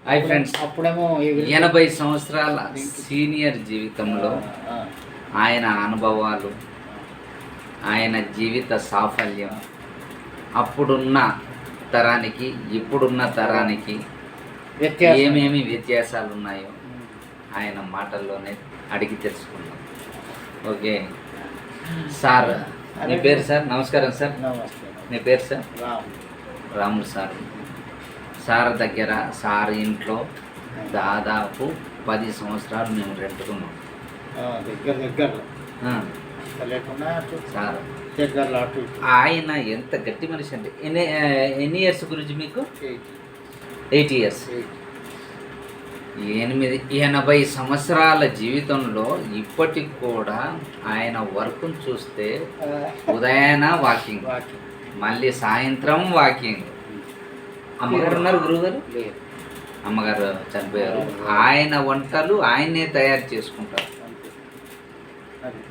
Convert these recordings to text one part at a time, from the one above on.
Hi friends, అప్పుడేమో 80 సంవత్సరాల senior జీవితంలో ఆయన అనుభవాలు, ఆయన జీవిత సాఫల్యం, అప్పుడున్న తరానికి ఇప్పుడున్న తరానికి ఏమేమి వ్యత్యాసాలు ఉన్నాయో ఆయన మాటల్లోనే అడిగి తెలుసుకుందాం. ఓకే సార్, మీ పేరు సార్? నమస్కారం సార్. మీ పేరు సార్? రాములు సార్. సార్ దగ్గర, సార్ ఇంట్లో దాదాపు 10 సంవత్సరాలు మేము రెంటుకున్నాం. సార్ ఆయన ఎంత గట్టి మనిషి అంటే ఎన్ని ఇయర్స్ గురించి మీకు? 8 ఇయర్స్. 80 సంవత్సరాల జీవితంలో ఇప్పటికి కూడా ఆయన వర్క్ను చూస్తే ఉదయాన వాకింగ్, మళ్ళీ సాయంత్రం వాకింగ్. అమ్మగారు ఉన్నారు? గురువుగారు? అమ్మగారు చనిపోయారు. ఆయన వంటలు ఆయనే తయారు చేసుకుంటారు.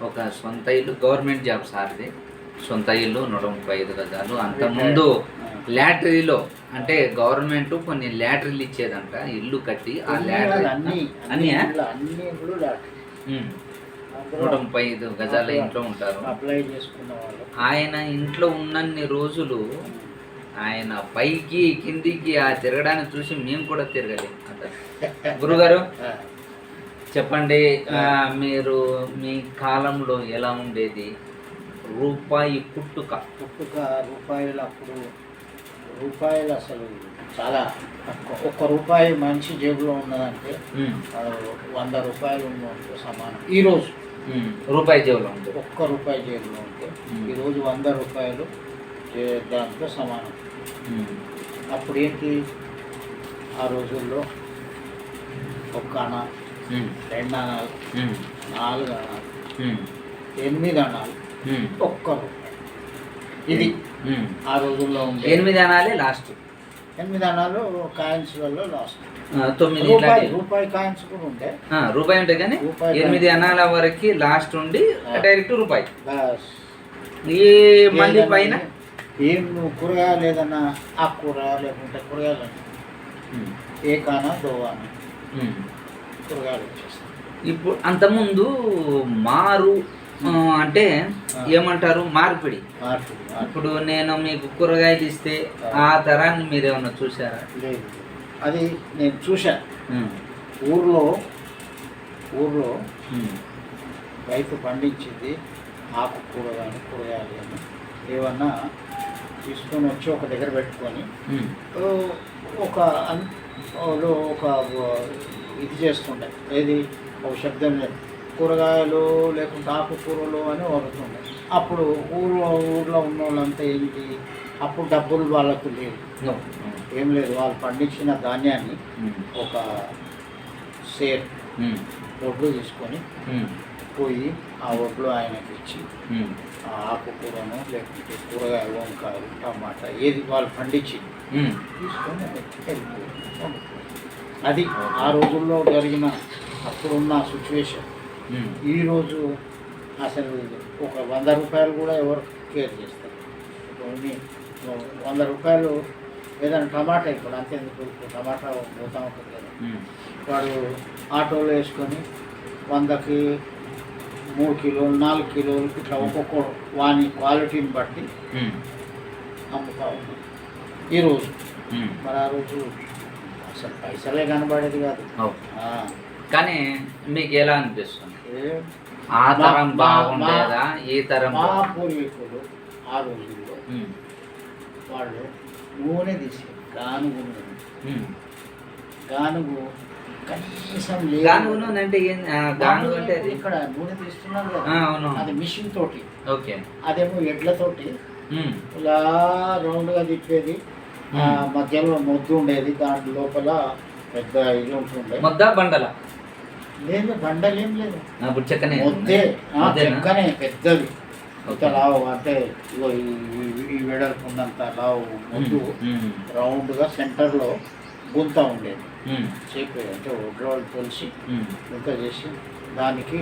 ఒక సొంత ఇల్లు, గవర్నమెంట్ జాబ్ సార్ది. సొంత ఇల్లు 135 గజాలు. అంతకుముందు లాటరీలో అంటే గవర్నమెంట్ కొన్ని లాటరీలు ఇచ్చేదంట, ఇల్లు కట్టి ఆ లాటరీ అన్నీ 135 గజాల ఇంట్లో ఉంటారు. ఆయన ఇంట్లో ఉన్నన్ని రోజులు ఆయన పైకి కిందికి ఆ తిరగడాన్ని చూసి మేము కూడా తిరగలేము అంటారు. గురుగారు చెప్పండి, మీరు మీ కాలంలో ఎలా ఉండేది? రూపాయి పుట్టుక రూపాయలు, అప్పుడు రూపాయలు అసలు చాలా ఒక్క రూపాయి మనిషి జేబులో ఉన్నదంటే 100 రూపాయలు ఉన్నట్టు సమానం. ఈరోజు రూపాయి జేబులో ఉంది, ఒక్క రూపాయి జేబులో ఉంటే ఈరోజు 100 రూపాయలు దాంతో సమానం. అప్పుడు ఏంటి, ఆ రోజుల్లో ఒక్క అణ, 2 అణాలు, 4 అణాలు, 8 అణాలు, ఒక్క రూపాయి. ఇది ఆ రోజుల్లో ఉంది. 8 అణాలే లాస్ట్. 8 అణాలు కాయిన్స్లలో లాస్ట్. 9 రూపాయి కాయిన్స్ కూడా ఉంటే రూపాయి ఉంటాయి, కానీ 8 అణాల వరకు లాస్ట్ ఉండి డైరెక్ట్ రూపాయి. ఈ మళ్ళీ పైన ఏం కూరగాయలు లేదన్నా ఆకుకూర, లేకుంటే కూరగాయలు ఏ కానా దోవానా కూరగాయలు వచ్చేస్తాయి. ఇప్పుడు అంతకుముందు మారు అంటే ఏమంటారు, మార్పిడి. ఇప్పుడు నేను మీకు కూరగాయలు ఇస్తే ఆ తరాన్ని మీరు ఏమన్నా చూసారా? లేదు, అది నేను చూశాను. ఊర్లో రైతు పండించింది ఆకుకూర కానీ కూరగాయలు కానీ ఏమన్నా తీసుకొని వచ్చి ఒక దగ్గర పెట్టుకొని ఒక ఇది చేస్తుండే. ఏది, ఒక శబ్దం లేదు, కూరగాయలు లేకుంటే ఆకుకూరలు అని వదులుతుండే. అప్పుడు ఊర్లో ఉన్న వాళ్ళంతా ఏంటి, అప్పుడు డబ్బులు వాళ్ళకు లేవు, ఏం లేదు. వాళ్ళు పండించిన ధాన్యాన్ని ఒక షేర్ ఒడ్లు తీసుకొని పోయి ఆ ఒడ్లు ఆయనకి ఇచ్చి ఆకుకూరను లేకుంటే కూరగాయ, వంకాయలు, టమాటా ఏది వాళ్ళు పండించి తీసుకొని వెళ్ళిపోయి. అది ఆ రోజుల్లో జరిగిన అప్పుడున్న సిచ్యువేషన్. ఈరోజు అసలు ఒక 100 రూపాయలు కూడా ఎవరు కేర్ చేస్తారు? ఇప్పుడు 100 రూపాయలు ఏదైనా టమాటా, ఇప్పుడు అంతేందుకు, ఇప్పుడు టమాటా పోతా ఉంటుంది కదా, వాడు ఆటోలో వేసుకొని 100కి 3 కిలోలు 4 కిలోలు ఇట్లా ఒక్కొక్క వాని క్వాలిటీని బట్టి అమ్ముతా ఉన్నాం ఈరోజు. మరి ఆ రోజు అసలు పైసలే కనబడేది కాదు. కానీ మీకు ఎలా అనిపిస్తుంది? ఆ తరం బాగుండేదా ఈ తరం? మా పూర్వీకులు ఆ రోజుల్లో వాళ్ళు నూనె తీసి గానుగు కనీసం అంటే ఇక్కడ నూనె తీస్తున్నారు కదా, అది మిషన్ తోటి. ఓకే, అదేమో ఎడ్లతోటి ఇలా రౌండ్గా తిప్పేది. మధ్యలో మొద్దు ఉండేది, దాంట్లో లోపల పెద్ద ఇది ఉంటుండే. బండల లేదు, బండలేం లేదు, మొద్దే, చెక్కనే పెద్దది. ఇంత లావు అంటే ఇగో ఈ వెడల్పు ఉన్నంత లావు మొద్దు, రౌండ్గా సెంటర్లో గుంత ఉండేది. చేపి అంటే ఒడ్రోళ్ళు తొలిసి గుంత చేసి దానికి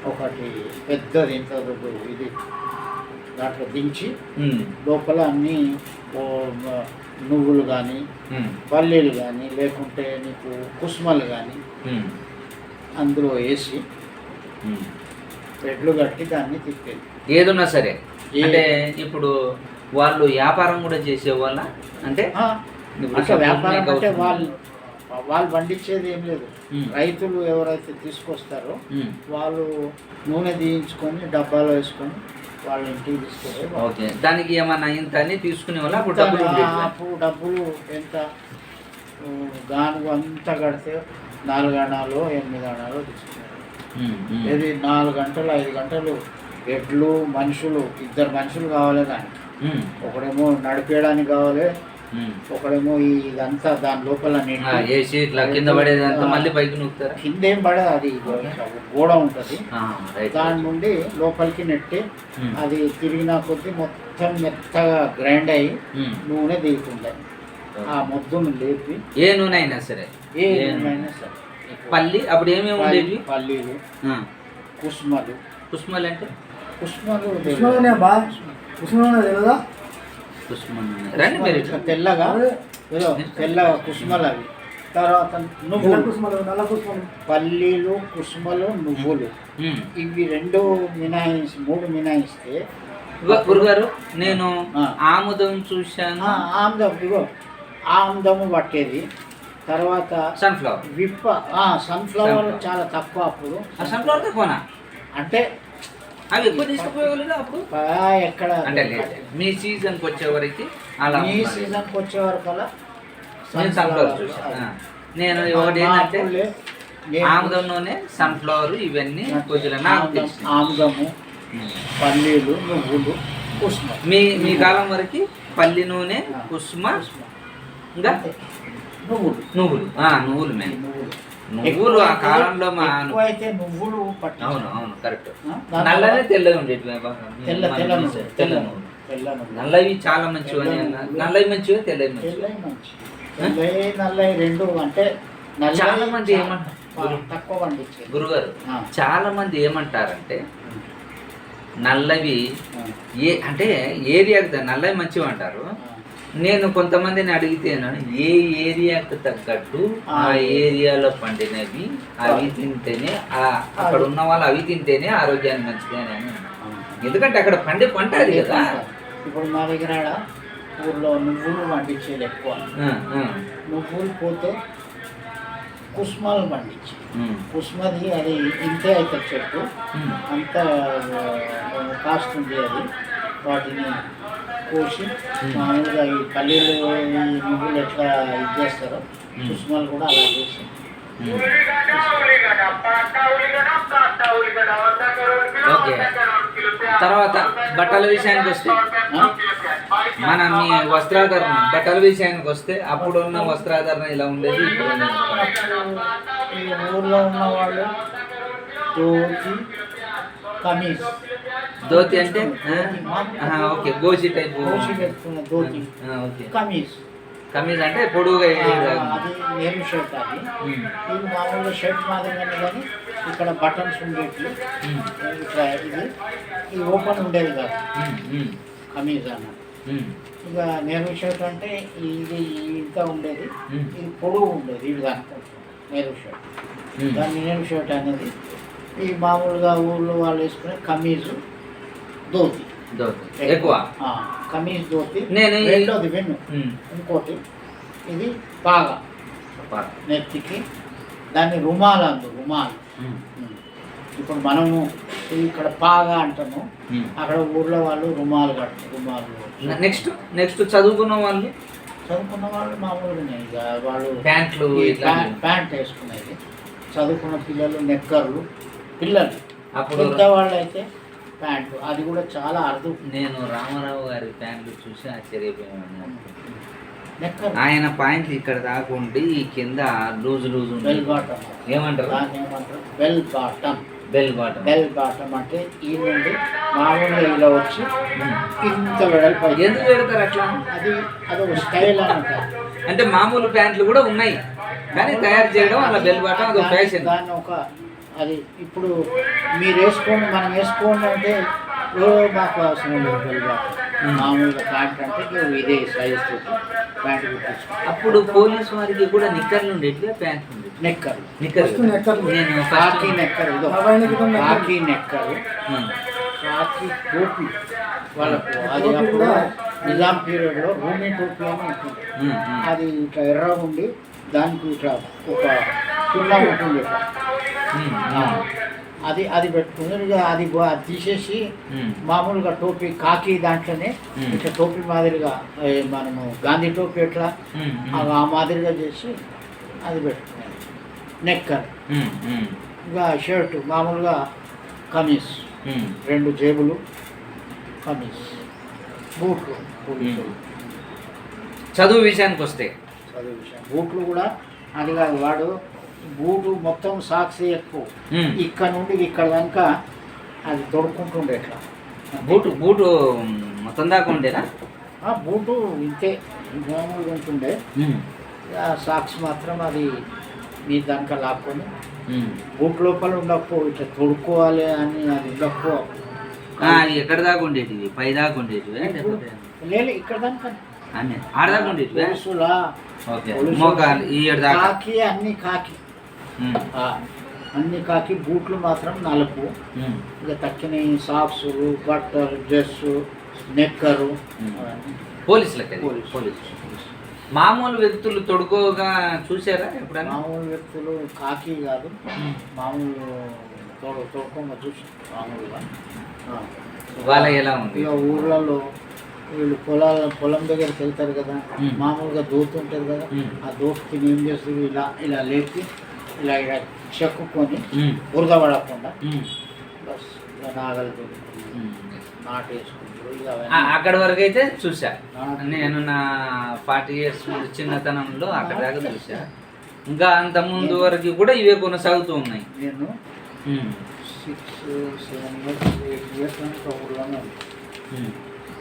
ఒకటి పెద్దది ఇంత ఇది దాంట్లో దించి లోపల అన్నీ నువ్వులు కానీ పల్లీలు కానీ లేకుంటే నీకు కుసుమలు కానీ అందులో వేసి రెడ్లు కట్టి దాన్ని తిప్పేది. ఏదున్నా సరే అంటే ఇప్పుడు వాళ్ళు వ్యాపారం కూడా చేసేవాళ్ళ అంటే వ్యాపారం అంటే వాళ్ళు పండించేది ఏం లేదు. రైతులు ఎవరైతే తీసుకొస్తారో వాళ్ళు నూనె తీయించుకొని డబ్బాలో వేసుకొని వాళ్ళ ఇంటికి తీసుకెళ్ళి ఓకే దానికి ఏమన్నా ఇంత అని తీసుకునే వాళ్ళు అప్పుడు డబ్బులు ఎంత దానికి అంతా కడితే 4 అణాలు 8 అణాలు తీసుకున్నారు. ఇది 4 గంటలు 5 గంటలు ఎడ్లు మనుషులు 2 మనుషులు కావాలి దానికి. ఒకడేమో నడిపేయడానికి కావాలి, ఒకడేమో ఇదంతా దాని లోపల కింద పడేదంతా మళ్ళీ పైకి నూపుతారు. కింద ఏం పడదు, అది గోడ ఉంటుంది, దాని నుండి లోపలికి నెట్టి అది తిరిగిన కొద్దీ మొత్తం మెత్తగా గ్రైండ్ అయ్యి నూనె దిగుతుండే. ఆ మొద్దును లేపి ఏ నూనె అయినా సరే ఏ నూనె అయినా సరే పల్లి అప్పుడు ఏమేమి ఉండేవి? పల్లీలు, కుసుమలు. కుసుమలు అంటే కుసుమలు తెల్లగా తెల్లగా కుసుమలు అవి. తర్వాత నువ్వులు, పల్లీలు, కుసుమలు, నువ్వులు ఇవి 2 మినాయిస్తే 3 మినాయిస్తే గురుగారు నేను ఆముదం చూశాను. ఆముదము పట్టేది. తర్వాత సన్ఫ్లవర్ సన్ఫ్లవర్ చాలా తక్కువ అప్పుడు. సన్ఫ్లవర్ తక్కువనా అంటే అవి ఎక్కువ తీసుకుపోయేవాళ్ళు అప్పుడు ఎక్కడ అంటే మీ సీజన్కి వచ్చేవరకు అలా మీ సీజన్కి వచ్చేవరకల్లా నేను సన్ఫ్లవర్ చూసాను. నేను ఒకటి ఏంటంటే ఆముదం నూనె సన్ఫ్లవర్ ఇవన్నీ కొద్దిగా ఆముదము, పల్లీలు, నువ్వులు, కుసుమ. మీ కాలం వరకు పల్లి నూనె, కుసుమ, ఇంకా నువ్వులు నువ్వులు నువ్వులు ఆ కాలంలో అయితే నువ్వులు అవును కరెక్ట్. నల్లనే తెల్లగా ఉండేది. తెల్ల నల్లవి చాలా మంచివి. నల్లవి మంచివి, తెల్లవి మంచివి. నల్లవి 2 అంటే చాలా మంది ఏమంటారు తక్కువ పండించే గురుగారు, చాలా మంది ఏమంటారంటే నల్లవి అంటే ఏరియాకి నల్లవి మంచివి అంటారు. నేను కొంతమందిని అడిగితేను ఏ ఏరియాకు తగ్గట్టు ఆ ఏరియాలో పండినవి అవి తింటేనే అక్కడ ఉన్న వాళ్ళు అవి తింటేనే ఆరోగ్యానికి మంచిది అని. ఎందుకంటే అక్కడ పండే పంట అది కదా. ఇప్పుడు మా దగ్గర ఊర్లో నువ్వులు పండించేది ఎక్కువ. నువ్వులు పోతే కుసుమలు పండించి కుసుమది అది ఇంతే అవుతుంది చెట్టు, అంత కాస్ట్ ఉంది. అది వాటిని కోసి మామూలుగా ఈ పల్లీలు నువ్వులు ఎట్లా ఇది చేస్తారో కుసుమలు కూడా అలా చేసి ఓకే. తర్వాత బట్టల విషయానికి వస్తే మీ వస్త్రాధరణ బట్టల విషయానికి వస్తే అప్పుడు ఉన్న వస్త్రాధరణ ఇలా ఉండేది. ఈ ఊర్లో ఉన్న వాళ్ళు కమీజ్, ధోతి అంటే ఓకే గోషి టైప్ ధోతి, కమీజ్. కమీజ్ అంటే పొడుగుగా అది నేరు షర్ట్. అది ఇది మామూలుగా షర్ట్ మాదిరిగానే కానీ ఇక్కడ బటన్స్ ఉండేవి. ఇట్లా ఇది ఓపెన్ ఉండేది కాదు కమీజ్ అన్నమాట. ఇక నేరు షర్ట్ అంటే ఇది ఇంత ఉండేది, ఇది పొడుగు ఉండేది. ఇది దానికి నేరు షర్ట్, దాన్ని నేరు షర్ట్ అనేది. ఈ మామూలుగా ఊళ్ళో వాళ్ళు వేసుకునే కమీజు, ధోతి ఎక్కువ. కమీజ్, ధోతి. రెండోది వెన్ను. ఇంకోటి ఇది పాగా నెత్తికి, దాన్ని రుమాల్ రుమాల్. ఇప్పుడు మనము ఇక్కడ పాగా అంటాము, అక్కడ ఊర్లో వాళ్ళు రుమాలు కడతారు. రుమాలు. నెక్స్ట్ చదువుకున్న వాళ్ళు మామూలుగానే ఇక వాళ్ళు ప్యాంట్లు ప్యాంట్ వేసుకునేది. చదువుకున్న పిల్లలు నెక్కర్లు, పిల్లలు పెద్దవాళ్ళు అయితే ప్యాంటు. అది కూడా చాలా అరుదు. నేను రామారావు గారి ప్యాంట్లు చూసి ఆశ్చర్యపోయాను. ఆయన ప్యాంట్లు ఇక్కడ దాకుండి ఈ కింద లూజు బెల్ బాటమ్ ఏమంటారు? Bell bottom. Bell bottom. Bell bottom అంటే ఈ నుండి మామూలుగా ఇలా వచ్చి ఇంత వెడల్పు. ఎందుకు పెడతారు అట్లా? అది ఒక స్టైల్ అన్నమాట. అంటే మామూలు ప్యాంట్లు కూడా ఉన్నాయి కానీ తయారు చేయడం అలా బెల్ బాటమ్ అది ఫ్యాషన్. దాన్ని అది ఇప్పుడు మీరు వేసుకోండి, మనం వేసుకోండి అంటే మాకు అవసరం లేదు. బెల్ బాటమ్ మామూలుగా ప్యాంట్ అంటే ఇదే సైజ్ తోటి ప్యాంట్ కుట్టించుకుంటాం. అప్పుడు పోలీసు వారికి కూడా నిక్కర్లు ఉండేటివి, ప్యాంట్ ఉండేది. నెక్కర్లు, నిక్కర్లు నేను కాకి నెక్కరు, ఇదో కాకి నెక్కరు, కాకి టోపీ వాళ్ళకు. అది అప్పుడు నిజాం పీరియడ్లో రూమీ టోపీ అని ఉంటుంది. అది ఇట్లా ఎర్రగా ఉండి దానికి ఇట్లా ఒక కింద ఉంటుంది ఇట్లా. అది అది పెట్టుకుని ఇక అది తీసేసి మామూలుగా టోపీ కాకి దాంట్లోనే ఇట్లా టోపీ మాదిరిగా మనము గాంధీ టోపీ ఎట్లా ఆ మాదిరిగా చేసి అది పెట్టుకునేది. నెక్కర్, ఇంకా షర్టు మామూలుగా, కమీస్, 2 జేబులు, కమీస్, బూట్లు. చదువు విషయానికి వస్తే చదువు విషయం బూట్లు కూడా అది కాదు, వాడు బూటు మొత్తం సాక్స్ ఎక్కువ, ఇక్కడ నుండి ఇక్కడ దాక అది తొడుక్కుంటుండే ఇట్లా. బూటు మొత్తం దాకా ఉండేనా? బూటు ఇంతే మామూలుగా ఉంటుండే, సాక్స్ మాత్రం అది మీ దానిక లాక్కొని బూట్ లోపల ఉండకపో, ఇట్లా తొడుక్కోవాలి అని అది ఉండకపో. అది ఎక్కడ దాకా ఉండేటివి? పై దాకా ఉండేటివి? లేదు, ఇక్కడ దానిక ఆడదాకా ఉండేటివి. కాకి, అన్ని కాకి, అన్ని కాకి. బూట్లు మాత్రం నలుపు. ఇక తక్కిన సాక్సులు, బట్టలు, డ్రెస్సు, నెక్కరు. పోలీసులకి మామూలు వ్యక్తులు తొడుకోగా చూసారా ఎప్పుడైనా? మామూలు వ్యక్తులు కాకి కాదు, మామూలు తొడుకోగా చూసి మామూలుగా. వాళ్ళ ఎలా ఉంది? ఇక ఊర్లలో వీళ్ళు పొలం దగ్గరికి వెళ్తారు కదా, మామూలుగా దోతు ఉంటుంది కదా, ఆ దోస్తుకి ఏం చేస్తుంది, ఇలా ఇలా లేపి ఇలా ఇలా చెక్కుకొని బురద పడకుండా బస్ ఇలా నాగలితో నాటేసుకుంటారు. అక్కడి వరకు అయితే చూసా నేను, నా 40 years చిన్నతనంలో అక్కడ దాకా చూసా. ఇంకా అంత ముందు వరకు కూడా ఇవే కొనసాగుతూ ఉన్నాయి. నేను 6, 7 years, 8 years నుంచి ఊళ్ళోనే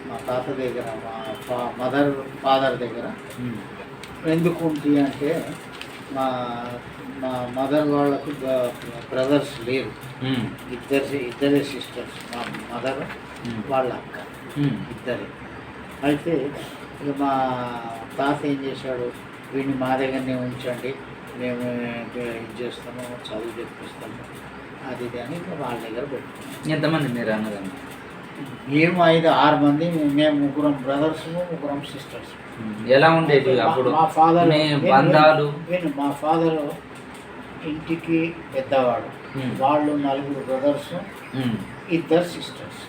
మా తాత దగ్గర, మా ఫాదర్ దగ్గర. ఎందుకు ఉంది అంటే మా మదర్ వాళ్ళకు బ్రదర్స్ లేరు, ఇద్దరే సిస్టర్స్. మా మదర్ వాళ్ళ అక్క ఇద్దరే. అయితే ఇక మా తాత ఏం చేశాడు, వీడిని మా దగ్గరనే ఉంచండి, మేము ఇది చేస్తాము, చదువు చెప్పిస్తాము, అది ఇది అని వాళ్ళ దగ్గర పెట్టుకున్నాం. ఎంతమంది మీరు అన్నదాన్ని? మేము 5-6 మంది, మేము 3 బ్రదర్స్, 3 సిస్టర్స్. ఎలా ఉండేది అప్పుడు మా ఫాదర్ బంధాలు? మా ఫాదర్ ఇంటికి పెద్దవాడు, వాళ్ళు 4 బ్రదర్స్, 2 సిస్టర్స్.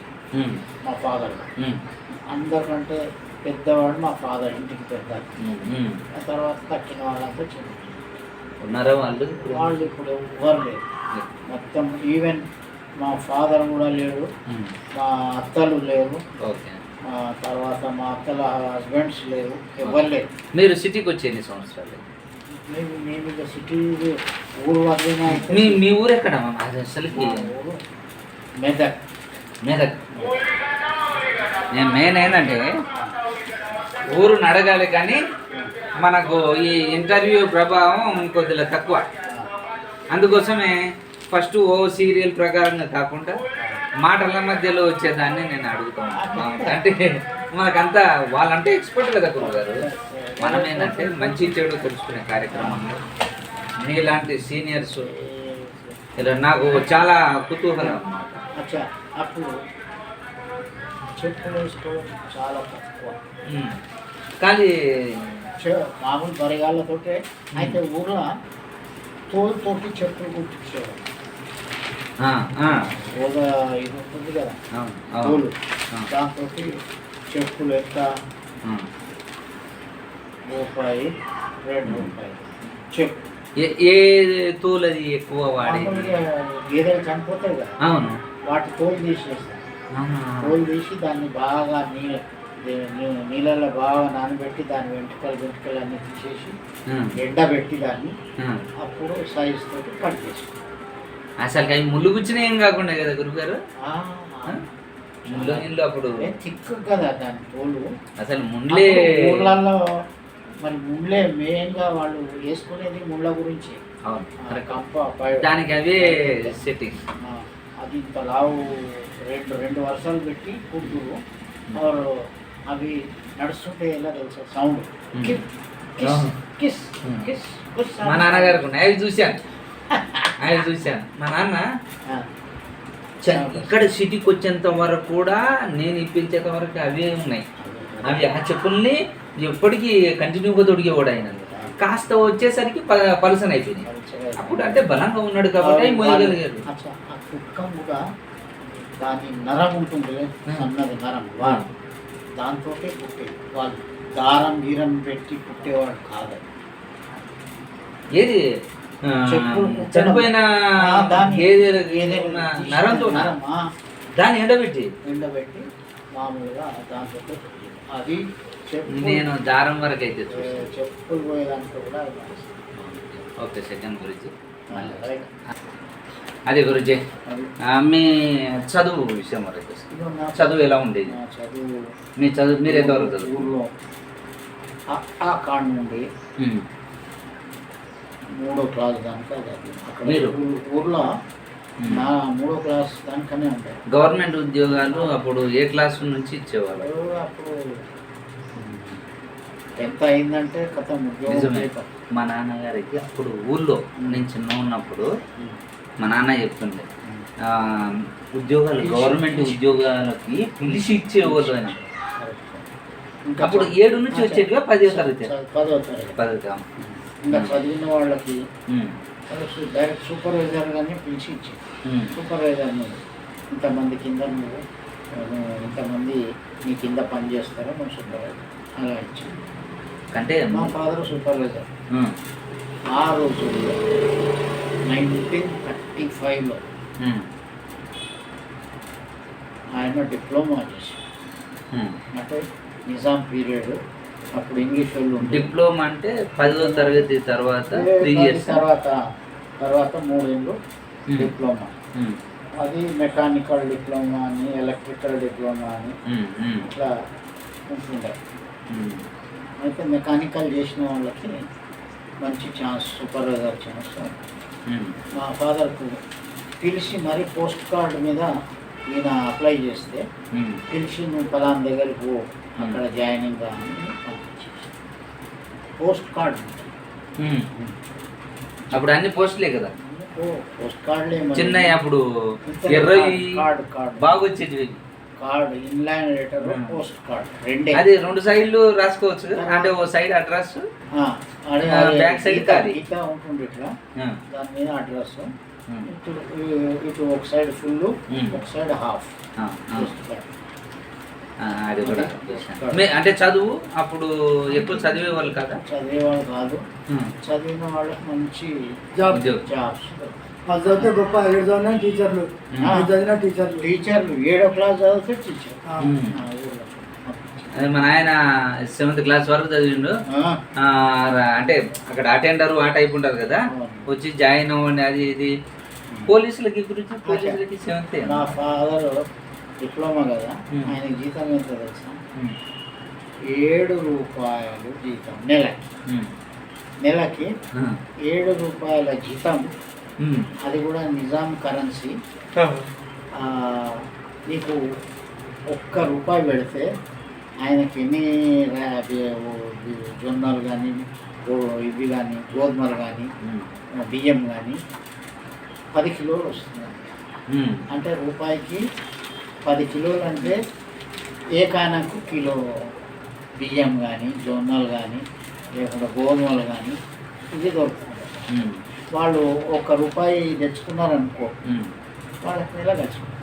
మా ఫాదర్ అందరికంటే పెద్దవాడు మా ఫాదర్, ఇంటికి పెద్ద. ఆ తర్వాత తక్కిన వాళ్ళంతా చిన్న ఉన్నారా వాళ్ళు? వాళ్ళు ఇప్పుడు ఎవరు లేరు మొత్తం. ఈవెన్ మా ఫాదర్ కూడా లేడు, మా అత్తలు లేరు, తర్వాత మా అత్తల హస్బెండ్స్ లేరు, ఎవరు లేరు. మీరు సిటీకి వచ్చి ఎన్ని సంవత్సరాలు? మేము ఇక సిటీ ఊరు వదిలినా. మీ ఊరు ఎక్కడ అసలుకి? ఊరు మెదక్. మెదక్. నేను మెయిన్ ఏంటంటే ఊరుని అడగాలి కానీ మనకు ఈ ఇంటర్వ్యూ ప్రభావం కొద్దిగా తక్కువ. అందుకోసమే ఫస్ట్ సీరియల్ ప్రకారంగా కాకుండా మాటల మధ్యలో వచ్చేదాన్ని నేను అడుగుతాను. అంటే మనకంతా వాళ్ళంటే ఎక్స్పర్ట్ కదా గురుగారు. మనం ఏంటంటే మంచి చెడు తెలుసుకునే కార్యక్రమంలో మీలాంటి సీనియర్స్ ఇలా నాకు చాలా కుతూహలం అన్నమాట. అప్పుడు చెప్పులు వేసుకోవడం చాలా తక్కువ, కానీ మామూలు బరిగాళ్ళతోటే. అయితే ఊర్లో తోలుతోటి చెప్పులు కుట్టించేవాడు. ఇది ఉంటుంది కదా తోలు, దాంతో చెప్పులు ఎంత రూపాయి, 2 రూపాయలు చెప్పు. ఏ తోలు అది ఎక్కువ వాడి? గేదెలు చనిపోతాయి కదా, అవును, వాటి తోలు తీసేస్తాం. తోలు తీసి దాన్ని బాగా నీళ్ళల్లో బాగా నానబెట్టి దాని వెంట్రుకలు అన్నీ తీసేసి ఎండబెట్టి దాన్ని అప్పుడు సైజ్ తోటి కట్ చేసుకుంటాం. అసలు అవి ముళ్ళు కూర్చుని ఏం కాకుండా కదా గురుగారు? ముళ్ళు అప్పుడు చిక్కు కదా దాని తోలు. అసలు ముండ్లే ఊళ్ళల్లో మరి ముళ్ళే మెయిన్గా వాళ్ళు వేసుకునేది ముళ్ళ గురించి. కంప దానికి అవే సెట్టింగ్. అది ఇంత లావు 2 వరుసలు పెట్టి కుట్టురు. అవి నడుస్తుంటే ఎలా తెలుసా సౌండ్ ఉమ్. కిస్ కిస్ అవును. కిస్ ఉమ్. కిస్ కిస్ మా నాన్నగారికి ఉన్నాయి. అవి చూశాను మా నాన్న ఇక్కడ సిటీకి వచ్చేంత వరకు కూడా నేను ఇప్పించేంత వరకు అవే ఉన్నాయి. అవి ఆ చెప్పుల్ని ఎప్పటికీ కంటిన్యూగా తొడిగేవాడు ఆయన. కాస్త వచ్చేసరికి పలుసన అయిపోయినాయి. అప్పుడు అంటే బలంగా ఉన్నాడు కాబట్టి అవి మోయగలిగారు. అచ్చా, ఆ కుక్క కూడా దాని నరం ఉంటుంది సన్నది నరం, వాళ్ళు దాంతో కుట్టేది. వాళ్ళు దారం గీరం పెట్టి కుట్టేవాడు కాదు. ఏది చెప్పులు చనిపోయిన దాన్ని ఏదైనా నరంతో దాన్ని ఎండబెట్టి మామూలుగా దాంతో అది నేను దారం వరకు అయితే చెప్పులు పోయేదాంట్లో కూడా ఓకే. సెకండ్ గురించి అదే గురించి మీ చదువు విషయం వరకు చదువు ఎలా ఉండేది? చదువు మీ చదువు మీరు ఎంతవరకు చదువు? ఊళ్ళో ఆ కాడ నుండి 3వ క్లాస్ దాకా అక్కడ మీరు? ఊర్లో నా 3వ క్లాస్ దానికనే ఉంటాయి. గవర్నమెంట్ ఉద్యోగాలు అప్పుడు ఏ క్లాస్ నుంచి ఇచ్చేవాళ్ళు? అప్పుడు ఎంత అయిందంటే కథ నిజమే. మా నాన్నగారికి అప్పుడు ఊళ్ళో నేను చిన్న ఉన్నప్పుడు మా నాన్న చెప్తుండే ఉద్యోగాలు గవర్నమెంట్ ఉద్యోగాలకి పిలిచి ఇచ్చేవాళ్ళు ఆయన. అప్పుడు 7 నుంచి వచ్చేటిగా 10వ తరగతి. 10వ ఇంకా చదివిన వాళ్ళకి డైరెక్ట్ సూపర్వైజర్ గానే పిలిచి ఇచ్చేది. సూపర్వైజర్ని ఇంతమంది కింద నువ్వు ఇంతమంది నీ కింద పని చేస్తారో నువ్వు సూపర్వైజర్ అలా ఇచ్చింది. అంటే మా ఫాదర్ సూపర్వైజర్. ఆ రోజుల్లో 1935లో ఆయన డిప్లొమా చేశారు. అంటే నిజాం పీరియడ్ అప్పుడు ఇంగ్లీష్ వాళ్ళు డిప్లొమా అంటే 10వ తరగతి తర్వాత 3 years తర్వాత 3 ఏళ్ళు డిప్లొమా. అది మెకానికల్ డిప్లొమా అని, ఎలక్ట్రికల్ డిప్లొమా అని ఇట్లా ఉంటుండే. అయితే మెకానికల్ చేసిన వాళ్ళకి మంచి ఛాన్స్, సూపర్వైజర్ ఛాన్స్. మా ఫాదర్కు పిలిచి మరి పోస్ట్ కార్డు మీద ఈయన అప్లై చేస్తే పిలిచి నువ్వు పలానా దగ్గరికి పో, అక్కడ జాయినింగ్ అని పంపించేసి పోస్ట్ కార్డు. అప్పుడు అన్ని పోస్టులే కదా, పోస్ట్ కార్డులే చిన్న అప్పుడు ఎర్ర కార్డు బాగా వచ్చేది. Card inline letter, post card రెండే. అది 2 సైడ్లు రాసుకోవచ్చు. అంటే ఓ సైడ్ అడ్రస్, బ్యాక్ సైడ్ ఖాళీ ఇట్లా ఉంటుంది. ఇట్లా దాని మీద అడ్రస్ ఇటు ఒక సైడ్ ఫుల్, ఒక సైడ్ హాఫ్. అది కూడా అంటే చదువు అప్పుడు ఎక్కువ చదివేవాళ్ళు కదా? చదివేవాళ్ళు కాదు, చదివిన వాళ్ళకి మంచి జాబ్స్. చదివితే గొప్ప టీచర్లు చదివిన టీచర్లు 7వ క్లాస్ చదివితే టీచర్. అదే మా నాయన 7th క్లాస్ వరకు చదివిండు. అంటే అక్కడ అటెండర్ ఆ టైప్ ఉంటారు కదా, వచ్చి జాయిన్ అవ్వండి అది ఇది. పోలీసులకి గురించి పోలీసులకి 7th. మా ఫాదర్ డిప్లొమా కదా, ఆయన జీతం ఎంత తెలుసా? 7 రూపాయలు జీతం నెలకి 7 రూపాయల జీతం. అది కూడా నిజాం కరెన్సీ. నీకు 1 రూపాయి పెడితే ఆయనకి ఎన్ని జొన్నలు కానీ ఇవి కానీ గోధుమలు కానీ బియ్యం కానీ 10 కిలోలు వస్తుంది. అంటే రూపాయికి 10 కిలోలు అంటే ఏకానకు కిలో బియ్యం కానీ జొన్నలు కానీ లేకుండా గోధుమలు కానీ ఇది దొరుకుతుంది. వాళ్ళు 1 రూపాయి తెచ్చుకున్నారనుకో, వాళ్ళకి నెల తెచ్చుకుంటారు.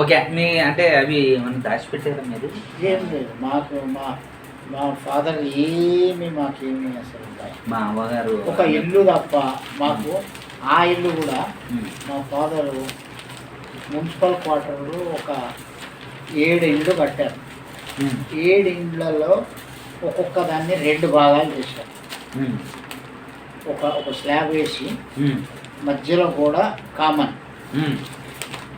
ఓకే. మీ అంటే అవి మనం దాచిపెట్టారా మీరు? ఏం లేదు మాకు. మా ఫాదర్ ఏమి మాకేమి అసలు ఉంటాయి. మా అమ్మగారు ఒక ఇల్లు తప్ప మాకు. ఆ ఇల్లు కూడా మా ఫాదరు మున్సిపల్ క్వార్టర్లు ఒక 7 ఇండ్లు కట్టారు. 7 ఇండ్లలో ఒక్కొక్క దాన్ని 2 భాగాలు చేశారు. ఒక స్లాబ్ వేసి మధ్యలో కూడా కామన్,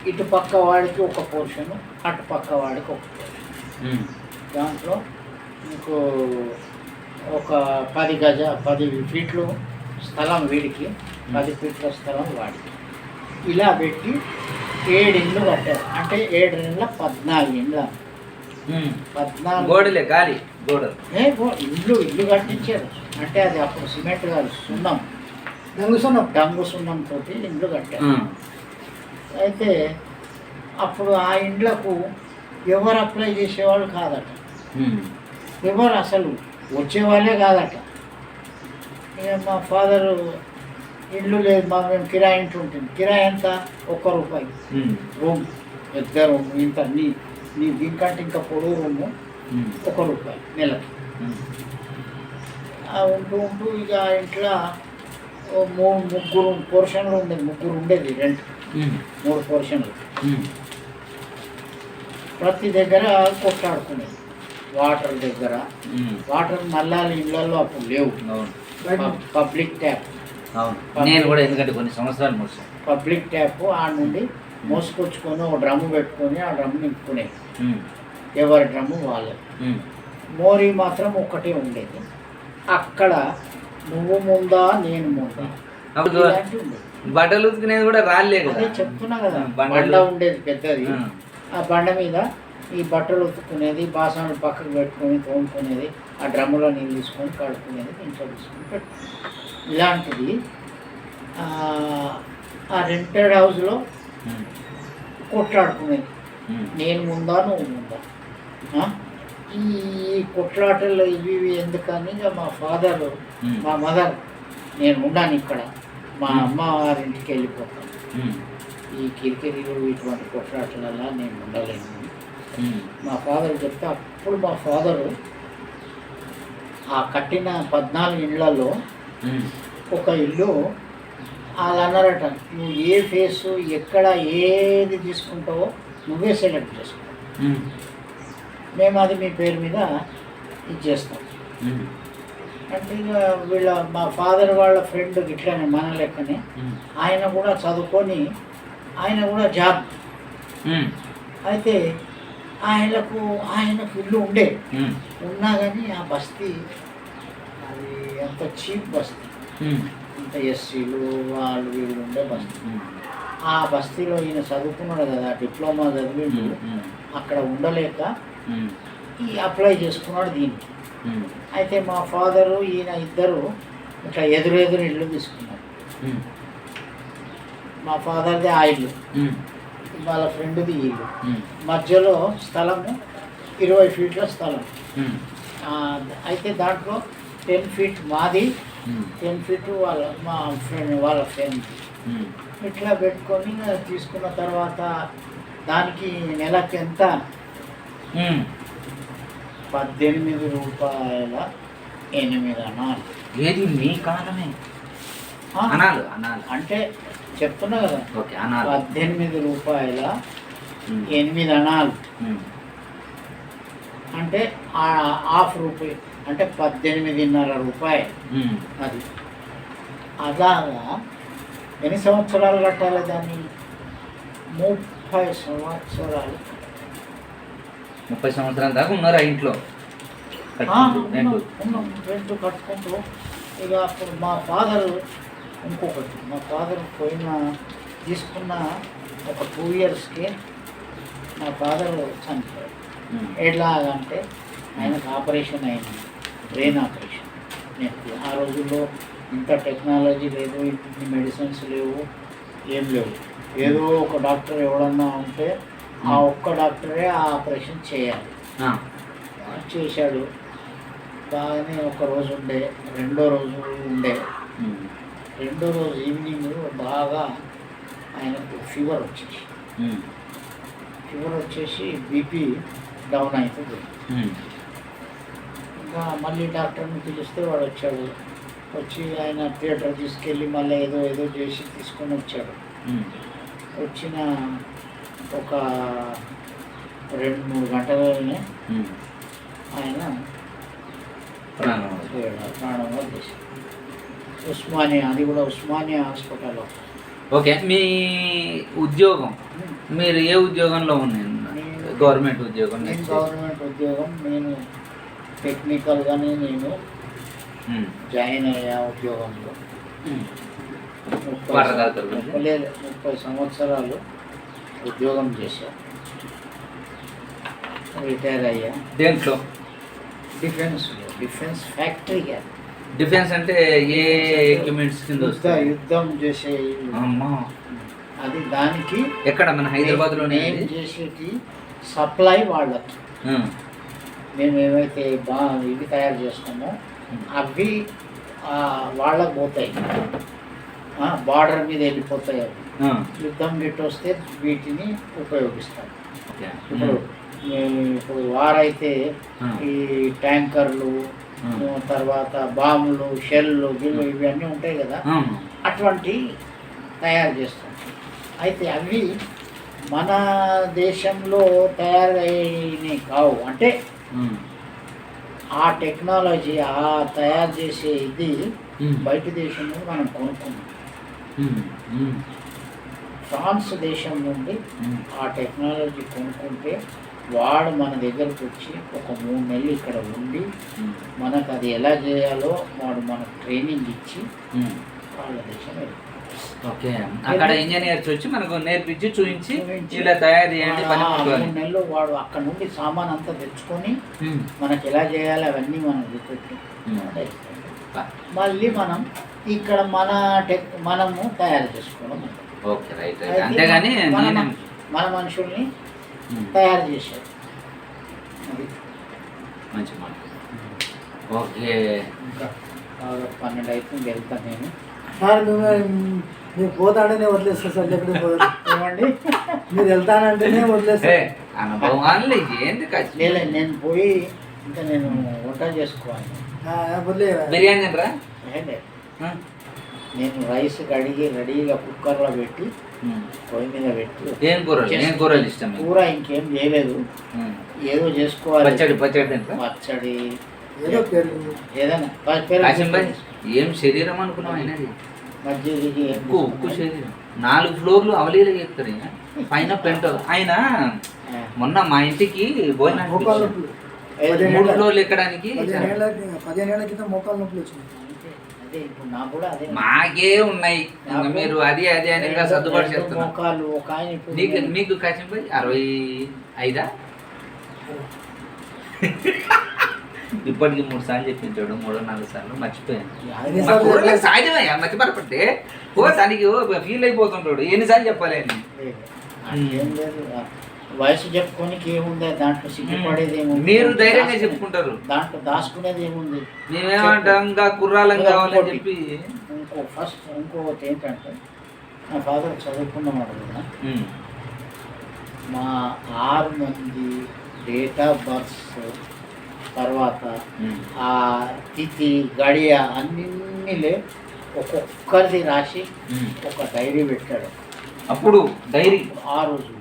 ఇటు పక్క వాడికి ఒక పోర్షన్, అటు పక్క వాడికి ఒక పోర్షన్. దాంట్లో ఇంకో ఒక 10 ఫీట్లు స్థలం వీడికి, 10 ఫీట్ల స్థలం వాడికి. ఇలా పెట్టి 7 ఇండ్లు కట్టారు. అంటే 7 ఇండ్ల 14 ఇండ్ల. 14 గోడలే గాలి గోడలు. ఇల్లు కట్టించారు. అంటే అది అప్పుడు సిమెంట్ కాదు, సున్నం, డంగు సున్నం తోటి ఇల్లు కట్టారు. అయితే అప్పుడు ఆ ఇండ్లకు ఎవరు అప్లై చేసేవాళ్ళు కాదట, ఎవరు అసలు వచ్చేవాళ్ళే కాదట. ఇక మా ఫాదరు ఇల్లు లేదు, మేము కిరాయి ఇంటి ఉంటుంది. కిరాయి ఎంత? ₹1 రూమ్, పెద్ద రూమ్, ఇంత నీ దీనికంటే ఇంకా పొడవు రూము, ₹1 నెలకి. ఉంటూ ఇక ఆ ఇంట్లో ముగ్గురు పోర్షన్లు ఉండేది, ముగ్గురు ఉండేది రెంట్, 3 పోర్షన్లు. ప్రతి దగ్గర కొట్లాడుకునేది. వాటర్ దగ్గర, వాటర్ నల్లాలు ఇళ్ళల్లో అప్పుడు లేవు, పబ్లిక్ ట్యాప్. నేను కూడా ఎందుకంటే కొన్ని సంవత్సరాలు మోసాను. పబ్లిక్ ట్యాప్ ఆ నుండి మోసుకొచ్చుకొని ఒక డ్రమ్ము పెట్టుకొని ఆ డ్రమ్ము నింపుకునేది, ఎవరి డ్రమ్ము వాళ్ళే. మోరీ మాత్రం ఒక్కటే ఉండేది. అక్కడ నువ్వు ముందా నేను ముందా ఇలాంటివి ఉండేది. బట్టలు ఉతికినేది కూడా రాలే కదా, అదే చెప్తున్నా కదా. బండ ఉండేది పెద్దది, ఆ బండ మీద ఈ బట్టలు ఉతుక్కునేది, బాసనలు పక్కకు పెట్టుకొని తోముకునేది, ఆ డ్రమ్ములో నీళ్ళు తీసుకొని కడుక్కునేది, ఇంట్లో తీసుకొని పెట్టుకునేది. ఇలాంటిది ఆ రెంటెడ్ హౌస్లో కొట్లాడుకునేది, నేను ముందా నువ్వు ముందా. ఈ కొట్లాటలు ఇవి ఎందుకని ఇక మా ఫాదరు, మా మదర్, నేను ఉన్నాను ఇక్కడ, మా అమ్మ వారింటికి వెళ్ళిపోతాను, ఈ కిరికిరీలు ఇటువంటి కొట్లాటలల్లా నేను ఉండలేను. మా ఫాదర్ చెప్తే అప్పుడు మా ఫాదరు ఆ కట్టిన 14 ఇళ్లలో ఒక ఇల్లు వాళ్ళు అన్నారట, నువ్వు ఏ ఫేసు ఎక్కడ ఏది తీసుకుంటావో నువ్వే సెలెక్ట్ చేసుకో, మేము అది మీ పేరు మీద ఇచ్చేస్తాం. అంటే ఇక మా ఫాదర్ వాళ్ళ ఫ్రెండ్ ఇట్లానే మన లెక్కనే, ఆయన కూడా చదువుకొని ఆయన కూడా జాబ్. అయితే ఆయనకు ఇల్లు ఉండే, ఉన్నా కానీ ఆ బస్తీ అది అంత చీప్ బస్తీ, అంత ఎస్సీలు వాళ్ళు వీళ్ళు ఉండే బస్తీ. ఆ బస్తీలో ఈయన చదువుకున్నాడు కదా, డిప్లొమా చదివిండు, అక్కడ ఉండలేక ఈ అప్లై చేసుకున్నాడు దీనికి. అయితే మా ఫాదరు ఈయన ఇద్దరు ఇట్లా ఎదురెదురు ఇల్లు తీసుకున్నారు. మా ఫాదర్ది ఆ ఇల్లు, వాళ్ళ ఫ్రెండ్ది ఇల్లు, మధ్యలో స్థలము 20 ఫీట్ల స్థలం. అయితే దాంట్లో 10 ఫీట్ మాది, 10 ఫీట్ మా ఫ్రెండ్. ఇట్లా పెట్టుకొని తీసుకున్న తర్వాత దానికి నెలకి ఎంత? ₹18.8 ఏది మీ కాలమే అనాలు అనాలు అంటే చెప్తున్నా కదా, ₹18.8 అంటే ₹1/2 అంటే ₹18.5. అది అలాగా ఎన్ని సంవత్సరాలు కట్టాలి దాన్ని? 30 సంవత్సరాలు. 30 సంవత్సరాల దాకా ఉన్నారు ఆ ఇంట్లో రెంట్ కట్టుకుంటూ. ఇక అప్పుడు మా ఫాదర్ ఇంకొకటి, మా ఫాదర్ తీసుకున్న ఒక 2 ఇయర్స్కి మా ఫాదర్ చనిపోయాడు. ఎట్లాగంటే ఆయనకు ఆపరేషన్ అయింది, బ్రెయిన్ ఆపరేషన్. ఆ రోజుల్లో ఇంత టెక్నాలజీ లేదు, ఇన్ని మెడిసిన్స్ లేవు, ఏం లేవు. ఏదో ఒక డాక్టర్ ఎవడన్నా ఉంటే ఆ ఒక్క డాక్టరే ఆ ఆపరేషన్ చేయాలి. చేశాడు. బాగానే ఒక రోజు ఉండే, రెండో రోజు ఉండే. రెండో రోజు ఈవినింగ్ బాగా ఆయనకు ఫీవర్ వచ్చేసి బీపీ డౌన్ అవుతుంది. ఇంకా మళ్ళీ డాక్టర్ని పిలిస్తే వాడు వచ్చాడు. వచ్చి ఆయన థియేటర్ తీసుకెళ్ళి మళ్ళీ ఏదో చేసి తీసుకొని వచ్చాడు. వచ్చిన ఒక 2-3 గంటలనే ఆయన ప్రాణం వదిలేశాడు. ఉస్మానియా, అది కూడా ఉస్మానియా హాస్పిటల్లో. ఓకే, మీ ఉద్యోగం, మీరు ఏ ఉద్యోగంలో ఉన్నారు? గవర్నమెంట్ ఉద్యోగం? గవర్నమెంట్ ఉద్యోగం. నేను టెక్నికల్గానే నేను జాయిన్ అయ్యా ఉద్యోగంలో. 30 సంవత్సరాలు ఉద్యోగం చేశా, రిటైర్ అయ్యా. దేంట్లో? డిఫెన్స్ ఫ్యాక్టరీ డిఫెన్స్ అంటే ఏ ఎక్విప్మెంట్స్ కింద వస్తాయి? యుద్ధం చేసే అమ్మా, అది దానికి ఎక్కడ మన హైదరాబాద్లోనే నేను చేసేటి సప్లై వాళ్ళకి. మేము ఏమైతే ఇవి తయారు చేస్తామో అవి వాళ్ళకి పోతాయి, బార్డర్ మీద వెళ్ళిపోతాయి. అవి యుద్ధం గిట్ట వస్తే వీటిని ఉపయోగిస్తాం. ఇప్పుడు వారైతే ఈ ట్యాంకర్లు, తర్వాత బాంబులు, షెల్లు, ఇవన్నీ ఉంటాయి కదా, అటువంటి తయారు చేస్తాం. అయితే అవి మన దేశంలో తయారైనవి కావు. అంటే ఆ టెక్నాలజీ, ఆ తయారు చేసే ఇది బయట దేశంలో మనం కొనుక్కున్నాం. ఫ్రాన్స్ దేశం నుండి ఆ టెక్నాలజీ కొనుక్కుంటే వాడు మన దగ్గరకు వచ్చి ఒక 3 నెలలు ఇక్కడ ఉండి మనకు అది ఎలా చేయాలో వాడు మనకు ట్రైనింగ్ ఇచ్చి వాళ్ళ దేశం వెళ్ళి. ఓకే, అక్కడ ఇంజనీర్స్ వచ్చి మనకు నేర్పించి చూపించి ఇలా తయారు చేయండి. 3 నెలలు వాడు అక్కడ నుండి సామాన్ అంతా తెచ్చుకొని మనకి ఎలా చేయాలి అవన్నీ మనం చూపెట్టి మళ్ళీ మనం ఇక్కడ మనము తయారు చేసుకోవడం. Okay, right. అంతేగాని మన మనుషుల్ని తయారు చేశారు. మంచి మాట. ఓకే, ఇంకా 12 అయిపోయింది, వెళ్తాను నేను. సార్ మీరు పోతాంటేనే వదిలేస్తారు సార్, ఎక్కడ ఏమండి మీరు వెళ్తానంటేనే వదిలేస్తారు. అనుభవాలు ఏంటి? నేను పోయి ఇంకా నేను వంట చేసుకోవాలి. బిర్యానీ రా, నేను రైస్ కడిగి రెడీగా కుక్కర్లో పెట్టి పొయ్యి మీద పెట్టి. ఏం కూరలు? ఏం కూరలు ఇష్టం? కూర ఇంకేం చేయలేదు, ఏదో చేసుకోవాలి. పచ్చడి ఏదో పెరుగు, ఏదైనా ఏం శరీరం అనుకున్నాం అయినది. మధ్యకి ఉక్కు శరీరం. 4 ఫ్లోర్లు అవలీలు చెప్తారు. పైన పెంట. ఆయన మొన్న మా ఇంటికి భోజనం 3 ఫ్లోర్లు ఎక్కడానికి 15 ఏళ్ల క్రితం మోకాలు నొప్పులు వచ్చినాయి. మాకే ఉన్నాయి. మీరు అది అది అని సర్దుబాటు చేస్తున్నారు. మీకు కాసింపై 65. ఇప్పటికి 3 సార్లు చెప్పించాడు, 3-4 సార్లు మర్చిపోయాను. సహజమయ్యా, మర్చిపరపడితే దానికి ఫీల్ అయిపోతుంటాడు. ఎన్నిసార్లు చెప్పాలి అని. వయసు చెప్పుకోనికి ఏముంది దాంట్లో, సిగ్గుపడేది ఏముంది? మీరు ధైర్యంగా చెప్పుకుంటారు, దాంట్లో దాచుకునేది ఏముంది? మేమేమంటాం ఇంకా కుర్రాలం కావాలని చెప్పి. ఇంకోటి ఏంటంటే, మా ఫాదర్ చదువుకున్నవాడు కదా, మా 6 మంది డేట్ ఆఫ్ బర్త్స్, తర్వాత ఆ తిథి గడియ అన్నిలే ఒక్కొక్కరిది రాసి ఒక డైరీ పెట్టాడు. అప్పుడు డైరీ ఆ రోజు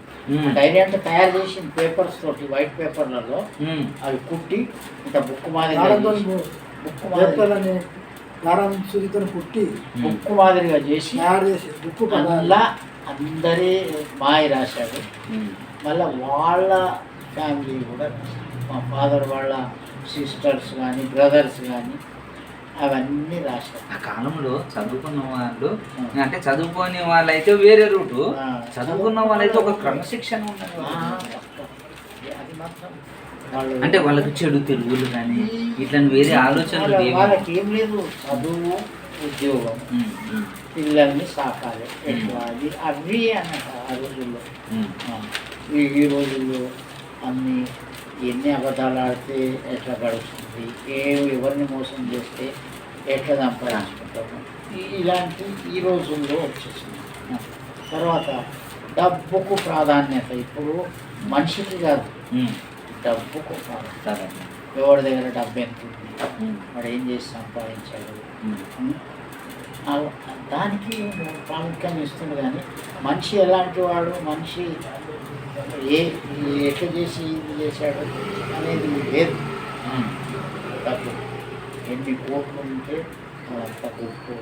డైరీ అంటే తయారు చేసిన పేపర్స్ తోటి, వైట్ పేపర్లలో అవి కుట్టి ఇంత బుక్ మాదిరిగా చేసి అలా అందరి మాయ రాశాడు. మళ్ళీ వాళ్ళ ఫ్యామిలీ కూడా, మా ఫాదర్ వాళ్ళ సిస్టర్స్ కానీ బ్రదర్స్ కానీ అవన్నీ రాశారు. ఆ కాలంలో చదువుకున్న వాళ్ళు, అంటే చదువుకోని వాళ్ళైతే వేరే రూటు, చదువుకున్న వాళ్ళైతే ఒక క్రమశిక్షణ ఉన్నది. అది మాత్రం అంటే వాళ్ళకి చెడు తెలుగులు కానీ ఇట్లాంటి వేరే ఆలోచనలు వాళ్ళకి ఏం లేదు. చదువు, ఉద్యోగం, పిల్లల్ని సాకాలి, ఎట్లా అది అవి అన్నట్టు ఆ రోజుల్లో. ఈ రోజుల్లో అన్నీ ఎన్ని అబద్ధాలు ఆడితే ఎట్లా గడుస్తుంది, ఎవరిని మోసం చేస్తే ఎట్లా సంపాదించుకుంటాము, ఇలాంటి ఈ రోజుల్లో వచ్చేసింది. తర్వాత డబ్బుకు ప్రాధాన్యత. ఇప్పుడు మనిషికి కాదు, డబ్బుకు ప్రాధాన్యత. ఎవరి దగ్గర డబ్బు ఎంత ఉంది, వాడు ఏం చేసి సంపాదించాడు, దానికి ప్రాముఖ్యం ఇస్తుంది. కానీ మనిషి ఎలాంటి వాడు, మనిషి ఎట్లా చేసి ఇది చేశాడు అనేది లేదు. డబ్బు ఎన్ని కోట్లు ఉంటే అంత కోట్లు.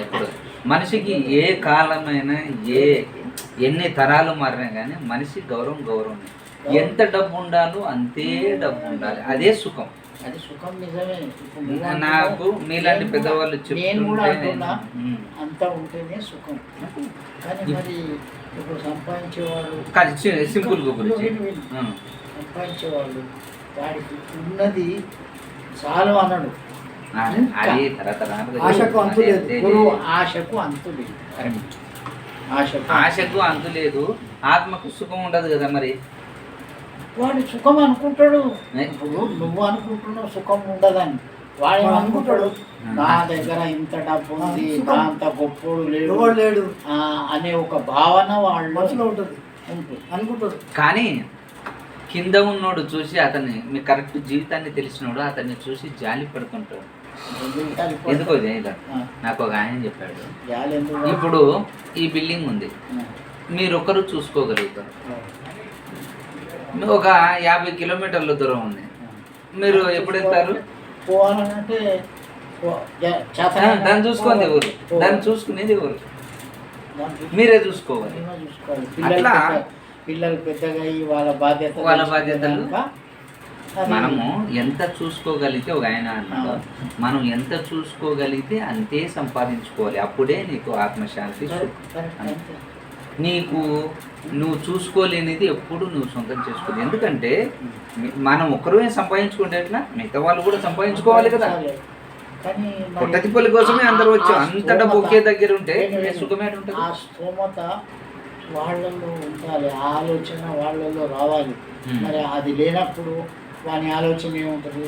ఇప్పుడు మనిషికి ఏ కాలమైనా ఎన్ని తరాలు మారినా కానీ మనిషి గౌరవం. ఎంత డబ్బు ఉండాలో అంతే డబ్బు ఉండాలి, అదే సుఖం. అది సుఖం నిజమే. నాకు మీలాంటి పెద్దవాళ్ళు నేను కూడా అంటున్నా, అంతా ఉంటేనే సుఖం. కానీ మరి ఇప్పుడు సంపాదించేవాళ్ళు, సింపుల్ సంపాదించేవాళ్ళు వాడికి ఉన్నది చాలు అన్నాడు. అది తరతరాలుగా ఆశకు అంతు లేదు. గురువు ఆశకు అంతు లేదు. ఆశకు అంతు లేదు, ఆత్మకు సుఖం ఉండదు కదా మరి. వాడు సుఖం అనుకుంటాడు. ఏ? ఇప్పుడు నువ్వు అనుకుంటున్నావు సుఖం ఉండదని, వాడు అనుకుంటాడు నా దగ్గర ఇంత డబ్బు ఉంది, నా అంత గొప్పోడు లేడు ఎవడు లేడు అనే ఒక భావన వాళ్ళు మనసులో ఉంటుంది అనుకుంటాడు. కానీ కింద ఉన్నోడు చూసి అతన్ని మీ కరెక్ట్ జీవితాన్ని తెలిసినోడు అతన్ని చూసి జాలి పడుకుంటాడు. ఎందుకో చేయలేదు. నాకు ఒక ఆయన చెప్పాడు, ఇప్పుడు ఈ బిల్డింగ్ ఉంది, మీరు ఒకరు చూసుకోగలుగుతారు, ఒక 50 కిలోమీటర్ల దూరం ఉంది, మీరు ఎప్పుడు వెళ్తారు? పోవాలంటే దాన్ని చూసుకుంది ఎవరు? దాన్ని చూసుకునేది ఎవరు? మీరే చూసుకోవాలి. అట్లా పిల్లలు పెద్దగా వాళ్ళ బాధ్యతలు మనము ఎంత చూసుకోగలిగితే, ఒక ఆయన అన్నాడు, మనం ఎంత చూసుకోగలిగితే అంతే సంపాదించుకోవాలి, అప్పుడే నీకు ఆత్మశాంతి. నీకు నువ్వు చూసుకోలేనిది ఎప్పుడు నువ్వు సొంతం చేసుకోవాలి. ఎందుకంటే మనం ఒక్కరే సంపాదించుకుంటే ఎట్లా, మిగతా వాళ్ళు కూడా సంపాదించుకోవాలి కదా. పొట్టతిప్పల కోసమే అందరూ వచ్చాం, అంత డబ్బు ఒకే దగ్గర ఉంటే సుఖమే ఉంటుంది. ఆ స్తోమత వాళ్ళలో ఉండాలి, ఆలోచన వాళ్ళలో రావాలి. మరి అది లేనప్పుడు వాని ఆలోచన ఏముంటుంది?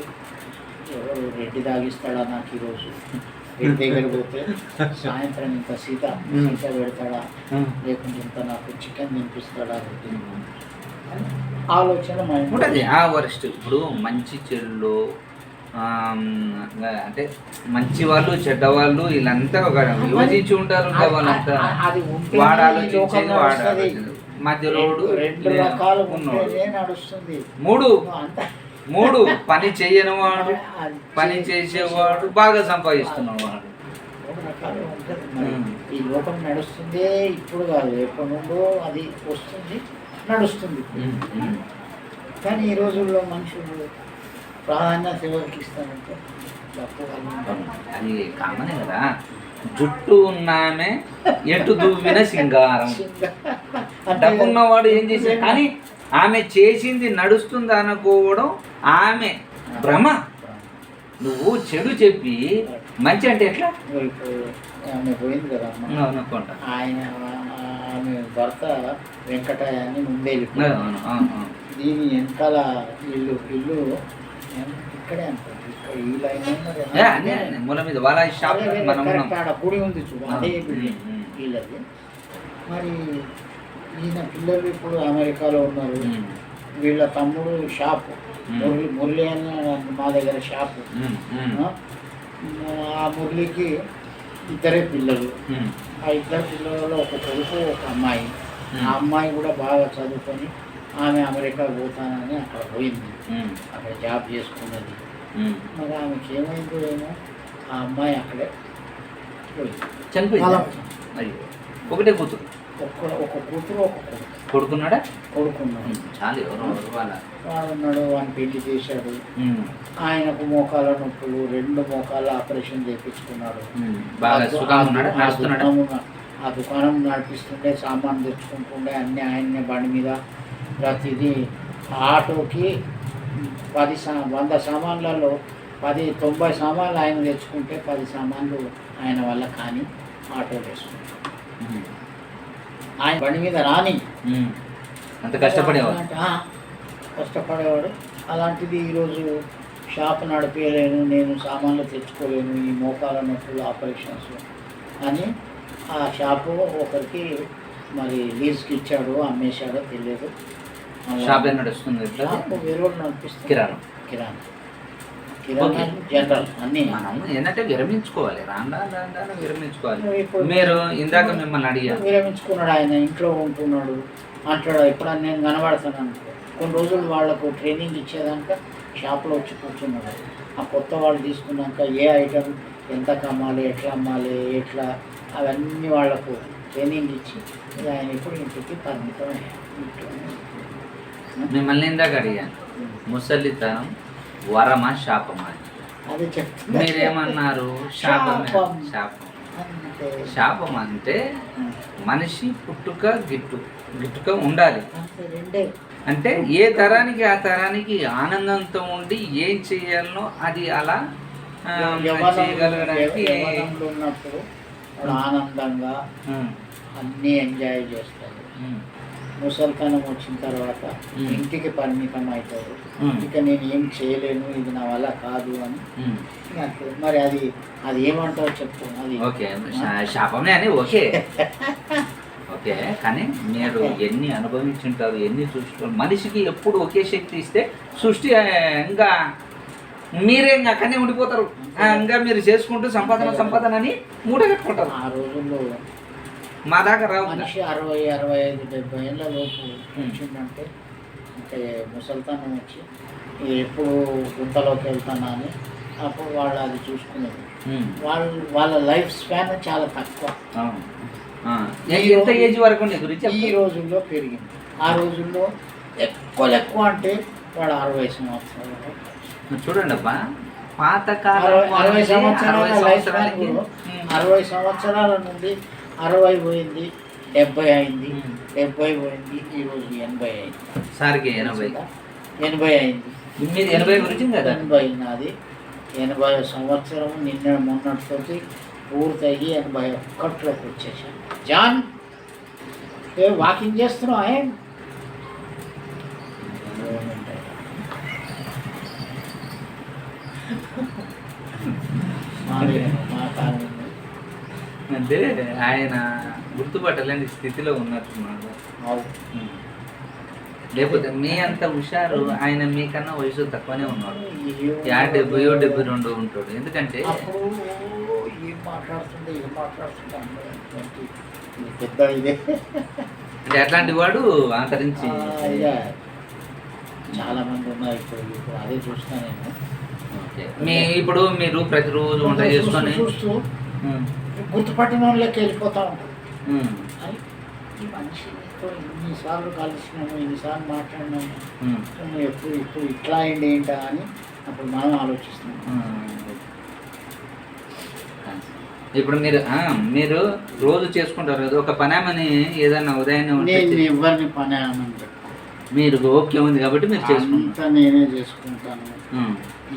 ఎవరు రెడ్డి తాగిస్తాడా నాకు ఈరోజు, రెడ్డి దగ్గర పోతే సాయంత్రం ఇంత సీత పెడతాడా, లేకుంటే ఇంత నాకు చికెన్ తినిపిస్తాడా ఆలోచన ఉంటుంది. ఆ వరస్ట్ ఇప్పుడు మంచి చెడులు అంటే మంచి వాళ్ళు చెడ్డవాళ్ళు వీళ్ళంతా ఒక యోచించి ఉంటారు. వాళ్ళంతా వాడు ఆలోచించేది వాడు ఆలోచించేది, మధ్యలో నడుస్తుంది. మూడు పని చేయని వాడు, పని చేసేవాడు, బాగా సంపాదిస్తున్నవాడు. ఈ లోకం నడుస్తుందే ఇప్పుడు కాదు, ఎప్పటి నుండో అది వస్తుంది, నడుస్తుంది. కానీ ఈ రోజుల్లో మనుషులు ప్రాధాన్యత ఎవరికి ఇస్తారంటే డబ్బు. అది కామనే కదా, జుట్టు ఉన్నామే ఎటు దువ్విన సింగారం. డబ్బున్నవాడు ఏం చేశాడు, కానీ ఆమె చేసింది నడుస్తుంది అనుకోవడం ఆమె భ్రమ. నువ్వు చెడు చెప్పి మంచి అంటే ఎట్లా? ఆమె పోయింది కదా అనుకుంటా, ఆయన ఆమె భర్త వెంకటయ్యని ముందే దీని వెనకాల ఇల్లు ఇక్కడే అంటారు, ఈ లైన్ మూల మీద వాళ్ళ షాప్ గుడి ఉంది చూడు, అదే వీళ్ళది. మరి ఈయన పిల్లలు ఇప్పుడు అమెరికాలో ఉన్నారు, వీళ్ళ తమ్ముడు షాపు మురళి అని మా దగ్గర షాపు. ఆ మురళికి ఇద్దరే పిల్లలు, ఆ ఇద్దరు పిల్లలలో ఒక కొడుకు ఒక అమ్మాయి. ఆ అమ్మాయి కూడా బాగా చదువుకొని ఆమె అమెరికా పోతానని అక్కడ పోయింది, అక్కడ జాబ్ చేసుకున్నది. మరి ఆమెకి ఏమైందో ఏమో, ఆ అమ్మాయి అక్కడే చనిపోయింది. ఒకటే కూతురు, ఒక కూతురు ఒక కొడుకున్నాడా? కొడుకున్నాడు. చాలు ఎవరు వాడున్నాడు, వాడిని పెళ్లి చేశాడు. ఆయనకు మోకాల నొప్పులు, 2 మోకాళ్ళ ఆపరేషన్ చేయించుకున్నాడు. ఆ దుకాణం నడిపిస్తుండే, సామాన్ తెచ్చుకుంటుండే, అన్నీ ఆయన్నే బండి మీద. ప్రతిదీ ఆటోకి 100 సామాన్లలో 90 సామాన్లు ఆయన తెచ్చుకుంటే 10 సామాన్లు ఆయన వల్ల కానీ ఆటో వేసుకుంటాడు. ఆయన బండి మీద రాని అంత కష్టపడేవాడు. అలాంటిది ఈరోజు షాప్ నడిపేయలేను, నేను సామాన్లు తెచ్చుకోలేను, ఈ మోకాల నొప్పులు ఆపరేషన్స్ అని ఆ షాపు ఒకరికి మరి లీజ్కి ఇచ్చాడు, అమ్మేశాడో తెలియదు. షాప్ నడుస్తుంది, వేరే వాళ్ళు నడిపిస్తుంది. కిరాణా జనరల్ అన్నీ మనం ఏంటంటే విరమించుకోవాలి, రాను విరమించుకోవాలి. మీరు ఇందాక మిమ్మల్ని అడిగారు, విరమించుకున్నాడు ఆయన, ఇంట్లో ఉంటున్నాడు అంటాడు. ఇప్పుడు నేను కనబడతాను అనుకో, కొన్ని రోజులు వాళ్ళకు ట్రైనింగ్ ఇచ్చేదాక షాప్లో వచ్చి కూర్చున్నాడు. ఆ కొత్త వాళ్ళు తీసుకున్నాక ఏ ఐటమ్ ఎంత కమ్మాలి, ఎట్లా అమ్మాలి, ఎట్లా అవన్నీ వాళ్ళకు ట్రైనింగ్ ఇచ్చి ఆయన ఇప్పుడు ఇంటికి పరిమితం. మిమ్మల్ని ఇందాక అడిగాను, ముసలితనం వరమా శాపమా? అదే చెప్తా. మీరేమన్నారు? శాపం. శాపం అంటే మనిషి పుట్టుక గిట్టుక ఉండాలి. అంటే ఏ తరానికి ఆ తరానికి ఆనందంతో ఉండి ఏం చేయాలనో అది అలా చేయగలగడానికి యవ్వనంలో ఉన్నప్పుడు వాడు ఆనందంగా అన్నీ ఎంజాయ్ చేస్తాడు. ముసలితనం వచ్చిన తర్వాత ఇంటికి పరిమితం అవుతాడు. ఇక నేను ఏం చేయలేను, ఇది నా వల్ల కాదు అని అంటాడు. మరి అది ఏమంటావు చెప్పు. అది ఓకే శాపమే అని ఓకే ఓకే, కానీ మీరు ఎన్ని అనుభవించుంటారు, ఎన్ని చూసుకుంటారు. మనిషికి ఎప్పుడు ఒకే శక్తి ఇస్తే సృష్టి ఇంకా మీరే ఇంకా అక్కడనే ఉండిపోతారు. ఇంకా మీరు చేసుకుంటూ సంపాదన అని మూట కట్టుకుంటారు. ఆ రోజుల్లో మా దాకా రావు. మనిషి 60, 65, 70 ఏళ్ళ లోపు వచ్చిందంటే అంటే ముసలితనం వచ్చి ఎప్పుడు గుంతలోకి వెళ్తానా అని అప్పుడు వాళ్ళు అది చూసుకునేది. వాళ్ళ లైఫ్ స్పాన్ చాలా తక్కువ. ఎంత ఏజ్ వరకు గురించి ఈ రోజుల్లో పెరిగింది. ఆ రోజుల్లో ఎక్కువ అంటే వాడు 60 సంవత్సరాలు. చూడండి అబ్బా, పాతకాలం 60 సంవత్సరాల లైఫ్ స్పాన్ 60 సంవత్సరాల నుండి 60 పోయింది, 70 అయింది, 70 పోయింది, ఈరోజు 80 అయింది. సార్కి 80 అయింది. మీరు 80 గురించి కదా. 80 నాది. 80 సంవత్సరం నిన్న మొన్నటితోటి పూర్తయ్యి 81లోకి వచ్చేసాను. జాన్ వాకింగ్ చేస్తున్నావు? మా కాలం అంటే ఆయన గుర్తుపట్టలేని స్థితిలో ఉన్నట్టున్నాడు. లేకపోతే మీ అంత హుషారు ఆయన మీకన్నా వయసు తక్కువనే ఉన్నాడు. 70-72 ఉంటాడు. ఎందుకంటే ఏం మాట్లాడుతుండే పెద్ద ఇదే అంటే అట్లాంటి వాడు అంతరించి చాలా మంది ఉన్నారు. ఇప్పుడు అదే చూస్తాను నేను. ఇప్పుడు మీరు ప్రతిరోజు వంట చేసుకొని చూస్తూ గుర్తుపట్టిన వాళ్ళకి వెళ్ళిపోతూ ఉంటారు. ఈ మనిషితో ఇన్నిసార్లు కలిసినాము, ఇన్నిసార్లు మాట్లాడినాము, ఇప్పుడు ఇట్లా అయింది ఏంటా అని అప్పుడు మనం ఆలోచిస్తున్నాం. ఇప్పుడు మీరు రోజు చేసుకుంటారు కదా, ఒక పనామని ఏదన్నా ఉదయాన్నే నేను ఎవరిని పనామని మీరు ఓకే ఉంది కాబట్టి మీరు చేసుకుంటా. నేనే చేసుకుంటాను.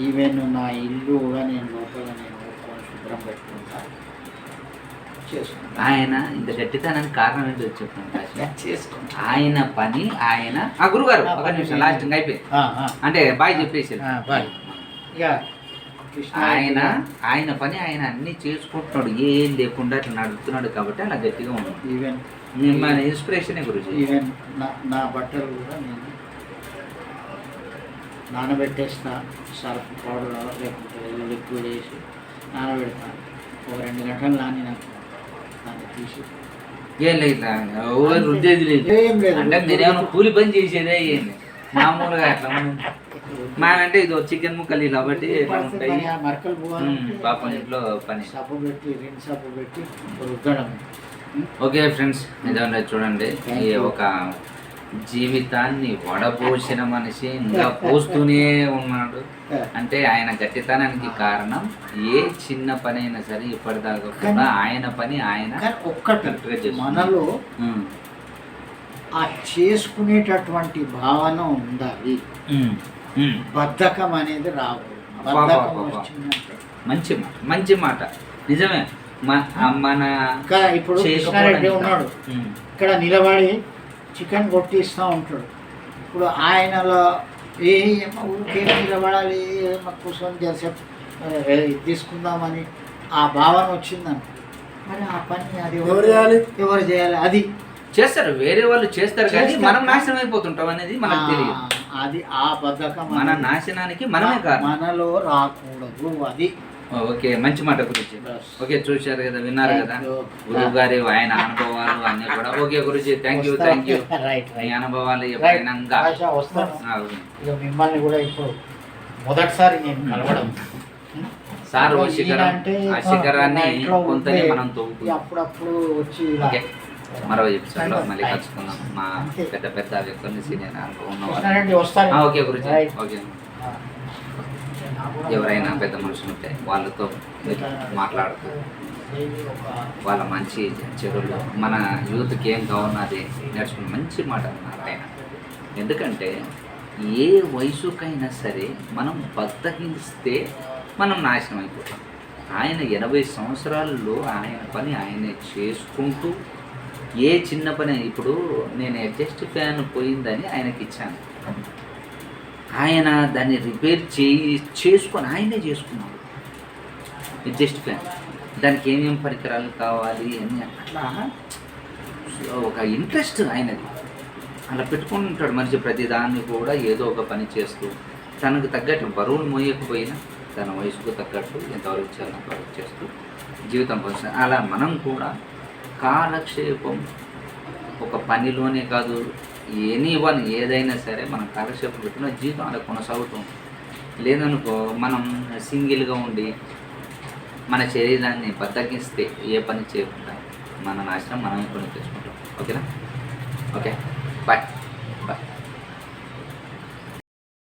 ఈవెన్ నా ఇల్లు కూడా నేను లోపల శుభ్రం పెట్టుకుంటాను. ఆయన ఇంత గట్టితనానికి కారణం ఏంటో చెప్పండి. ఆయన పని ఆయన గురుగారు ఒక నిమిషం లాస్ట్ ఇంకా అయిపోయి అంటే బాయ్ చెప్పేసి ఆయన పని ఆయన అన్ని చేసుకుంటున్నాడు, ఏం లేకుండా అట్లా నడుపుతున్నాడు కాబట్టి అలా గట్టిగా ఉన్నాడు. ఈవెన్ మన ఇన్స్పిరేషనే గురించి. ఈవెన్ నా బట్టలు కూడా నేను నానబెట్టేస్తా, సర్ఫ్ పౌడర్ లేకపోతే లిక్విడ్ వేసి నానబెడతాను. ఒక 2 గంటలు నాని నాకు దాన్ని తీసి ఏం లేదు, రుద్దేది లేదు. అంటే మీరేమన్నా కూలి పని చేసేదే ఏంది మామూలుగా అట్లా మానంటే ఇది చికెన్ ముక్కలు కాబట్టి ఉంటాయి. పాపం ఇంట్లో పని సబ్బు పెట్టి సబ్బు పెట్టి రుద్దడం. ఓకే ఫ్రెండ్స్, ఇదంటే చూడండి, ఈ ఒక జీవితాన్ని వడపోసిన మనిషి ఇంకా పోస్తూనే ఉన్నాడు. అంటే ఆయన గట్టితనానికి కారణం ఏ చిన్న పని అయినా సరే ఇప్పటిదాకా కూడా ఆయన పని ఆయన ఒక్కటి మనలో ఆ చేసుకునేటటువంటి భావన ఉండాలి. బద్ధకం అనేది రావు. మంచి మాట నిజమే. మన ఇప్పుడు కృష్ణారెడ్డి ఉన్నాడు, ఇక్కడ నిలబడి చికెన్ కొట్టిస్తూ ఉంటాడు. ఇప్పుడు ఆయనలో ఊరికే నిలబడాలి, కూర్చొని తెలిసేపు తీసుకుందామని ఆ భావన వచ్చిందని మరి ఆ పని అది ఎవరు చేయాలి? అది చేస్తారు, వేరే వాళ్ళు చేస్తారు కానీ మనం నాశనం అయిపోతుంటాం అనేది మనకు తెలియదు. అది ఆ బద్ధకం మన నాశనానికి మనమే కాదు, మనలో రాకూడదు. అది ఓకే, మంచి మాట గురించి. ఓకే, చూశారు కదా, విన్నారు కదా గురువు గారి ఆయన అనుభవాలు అన్నీ కూడా. Okay Guruji, thank you. మీ అనుభవాలు ఎప్పుడైనా మిమ్మల్ని కూడా ఇప్పుడు మొదటిసారి నేను కలవడం. సార్ ఆ శిఖరాన్ని కొంతనే మనం అప్పుడప్పుడు వచ్చి మరో ఎపిసోడ్లో మళ్ళీ కలుసుకుందాం. మా పెద్ద వ్యక్తుల్ని సీనియర్ అనుభవం ఉన్నవాళ్ళు. Okay Guruji, okay. ఎవరైనా పెద్ద మనుషులు ఉంటే వాళ్ళతో మాట్లాడుతూ వాళ్ళ మంచి చెడులు మన యూత్కి ఏం కావాలో అది నేర్చుకుని మంచి మాట అన్నారు ఆయన. ఎందుకంటే ఏ వయసుకైనా సరే మనం బద్దకిస్తే మనం నాశనం అయిపోతాం. ఆయన 80 సంవత్సరాల్లో ఆయన పని ఆయనే చేసుకుంటూ ఏ చిన్న పని, ఇప్పుడు నేను అడ్జస్ట్ ఫ్యాన్ పోయిందని ఆయనకి ఇచ్చాను, ఆయన దాన్ని రిపేర్ చేసుకొని ఆయనే చేసుకున్నాడు. అడ్జస్ట్ ఫ్యాన్ దానికి ఏమేమి పరికరాలు కావాలి అని అట్లా ఒక ఇంట్రెస్ట్ ఆయనది, అలా పెట్టుకుని ఉంటాడు మనిషి. ప్రతిదాన్ని కూడా ఏదో ఒక పని చేస్తూ తనకు తగ్గట్టు బరువులు మోయకపోయినా తన వయసుకు తగ్గట్టు ఎంతవరకు చేయాలో అంతవరకు చేస్తూ జీవితం కోసం. అలా మనం కూడా కాలక్షేపం ఒక పనిలోనే కాదు, ఎనీవన్ ఏదైనా సరే మనం కాలక్షేపం పెట్టిన జీవితం అలా కొనసాగుతాం. లేదనుకో మనం సింగిల్గా ఉండి మన శరీరాన్ని బద్దకిస్తే ఏ పని చేయకుండా మన నాశనం మనమే కొని తెచ్చుకుంటాం. ఓకేనా? Okay, bye.